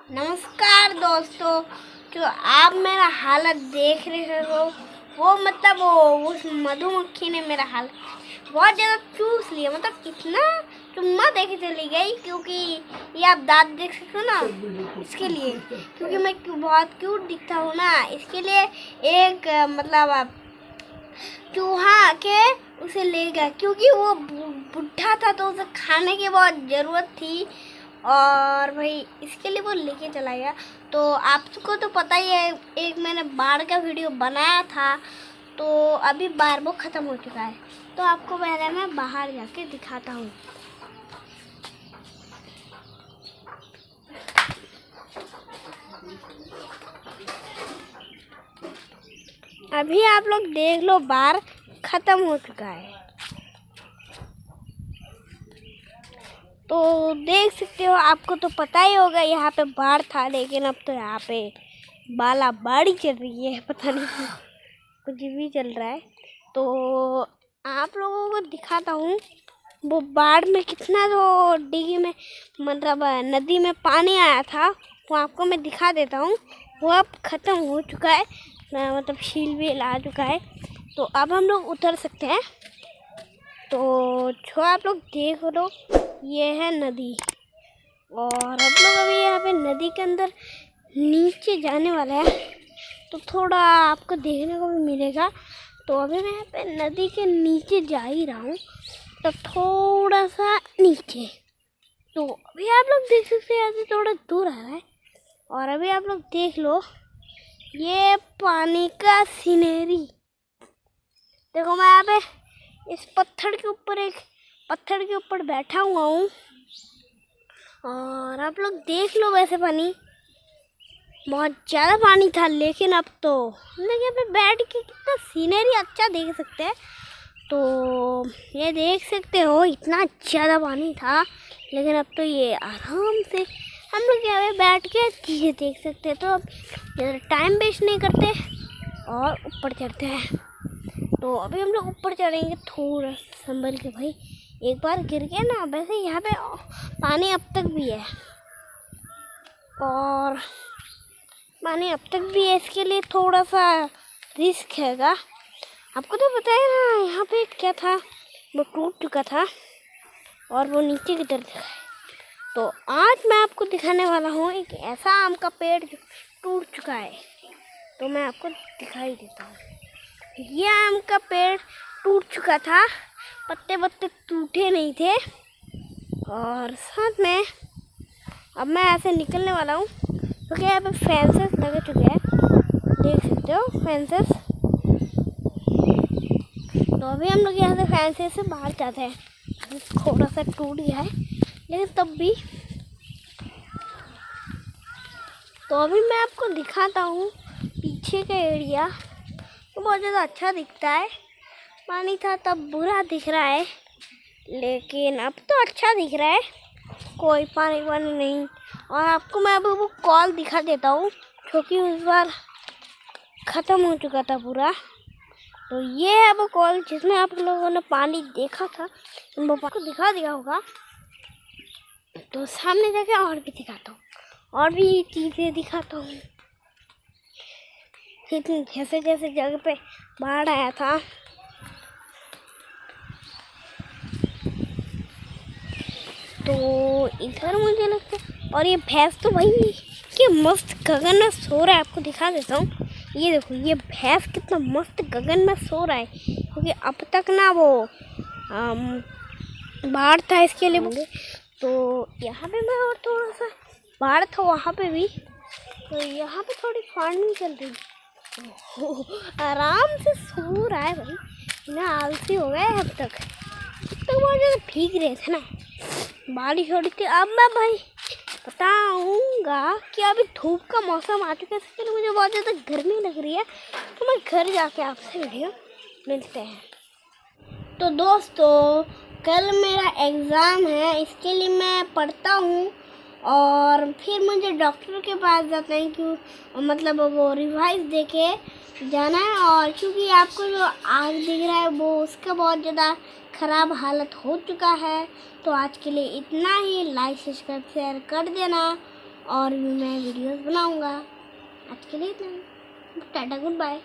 नमस्कार दोस्तों। जो आप मेरा हालत देख रहे हो वो मतलब वो उस मधुमक्खी ने मेरा हालत बहुत ज़्यादा चूस लिया। मतलब इतना चुम्मा देके चली गई, क्योंकि ये आप दांत देख सकते हो ना, इसके लिए, क्योंकि मैं बहुत क्यूट दिखता हूँ ना, इसके लिए एक मतलब आप चूहा आके उसे ले गया, क्योंकि वो बुढ़ा था तो उसे खाने की बहुत ज़रूरत थी और भाई इसके लिए वो लेके चला गया। तो आपको तो पता ही है, एक मैंने बाढ़ का वीडियो बनाया था, तो अभी बाढ़ वो ख़त्म हो चुका है। तो आपको पहले मैं बाहर जाके दिखाता हूँ। अभी आप लोग देख लो, बाढ़ ख़त्म हो चुका है। तो देख सकते हो, आपको तो पता ही होगा यहाँ पे बाढ़ था, लेकिन अब तो यहाँ पे बाला बाड़ी चल रही है, पता नहीं कुछ भी चल रहा है। तो आप लोगों को दिखाता हूँ वो बाढ़ में कितना जो डिगी में मतलब नदी में पानी आया था, वो आपको मैं दिखा देता हूँ। वो अब ख़त्म हो चुका है, मतलब झील भी आ चुका है। तो अब हम लोग उतर सकते हैं। तो जो आप लोग देख लो, ये है नदी, और हम लोग अभी यहाँ पे नदी के अंदर नीचे जाने वाला है, तो थोड़ा आपको देखने को भी मिलेगा। तो अभी मैं यहाँ पे नदी के नीचे जा ही रहा हूँ, तो थोड़ा सा नीचे। तो अभी आप लोग देख सकते हैं, यहाँ से थोड़ा दूर आ रहा है। और अभी आप लोग देख लो, ये पानी का सीनरी देखो। मैं यहाँ पे इस पत्थर के ऊपर बैठा हुआ हूँ, और आप लोग देख लो। वैसे पानी बहुत ज़्यादा पानी था, लेकिन अब तो हम लोग यहाँ पे बैठ के कितना सीनरी अच्छा देख सकते हैं। तो ये देख सकते हो, इतना ज़्यादा पानी था, लेकिन अब तो ये आराम से हम लोग यहाँ पे बैठ के चीज़ें देख सकते हैं। तो अब ज़्यादा टाइम वेस्ट नहीं करते और ऊपर चढ़ते हैं। तो अभी हम लोग ऊपर चढ़ेंगे, थोड़ा संभल के भाई, एक बार गिर गया ना। वैसे यहाँ पे पानी अब तक भी है, और पानी अब तक भी है, इसके लिए थोड़ा सा रिस्क हैगा। आपको तो पता है ना, यहाँ पे क्या था, वो टूट चुका था और वो नीचे की तरफ है। तो आज मैं आपको दिखाने वाला हूँ एक ऐसा आम का पेड़ जो टूट चुका है। तो मैं आपको दिखाई देता हूँ। ये आम का पेड़ टूट चुका था, पत्ते वत्ते टूटे नहीं थे, और साथ में अब मैं ऐसे निकलने वाला हूँ, क्योंकि यहाँ पे फेंसेस लगे चुके हैं, देख सकते हो फेंसेस। तो अभी हम लोग यहाँ से फेंसेस से बाहर जाते हैं। थोड़ा सा टूट गया है, लेकिन तब भी। तो अभी मैं आपको दिखाता हूँ पीछे का एरिया, तो बहुत ज़्यादा अच्छा दिखता है। पानी था तब बुरा दिख रहा है, लेकिन अब तो अच्छा दिख रहा है, कोई पानी वानी नहीं। और आपको मैं अब वो कॉल दिखा देता हूँ, क्योंकि उस बार ख़त्म हो चुका था पूरा। तो ये है वो कॉल जिसमें आप लोगों ने पानी देखा था, वो आपको दिखा दिया होगा। तो सामने जाके और भी दिखाता हूँ, और भी चीज़ें दिखाता हूँ। जैसे जैसे जगह पे बाढ़ आया था, तो इधर मुझे लगता है। और ये भैंस तो भाई ये मस्त गगन में सो रहा है, आपको दिखा देता हूँ। ये देखो, ये भैंस कितना मस्त गगन में सो रहा है, क्योंकि अब तक ना वो बाढ़ था, इसके लिए। तो यहाँ पे मैं और थोड़ा सा बाढ़ था वहाँ पे भी, तो यहाँ पे थोड़ी फार्मिंग चल रही है। आराम से सो रहा है भाई, ना आलसी हो गया है अब तक। तो बहुत ज़्यादा भीग रहे थे ना, बारिश हो रही थी। अब मैं भाई बताऊंगा कि अभी धूप का मौसम आ चुका है, इसके लिए मुझे बहुत ज़्यादा गर्मी लग रही है। तो मैं घर जाके आपसे वीडियो मिलते हैं। तो दोस्तों, कल मेरा एग्ज़ाम है, इसके लिए मैं पढ़ता हूँ, और फिर मुझे डॉक्टर के पास जाते हैं, क्यों मतलब वो रिवाइज देके जाना है। और क्योंकि आपको जो आग दिख रहा है वो उसका बहुत ज़्यादा ख़राब हालत हो चुका है। तो आज के लिए इतना ही। लाइक सब्सक्राइब शेयर कर देना, और भी मैं वीडियोस बनाऊंगा। आज के लिए इतना ही। Tata, good bye.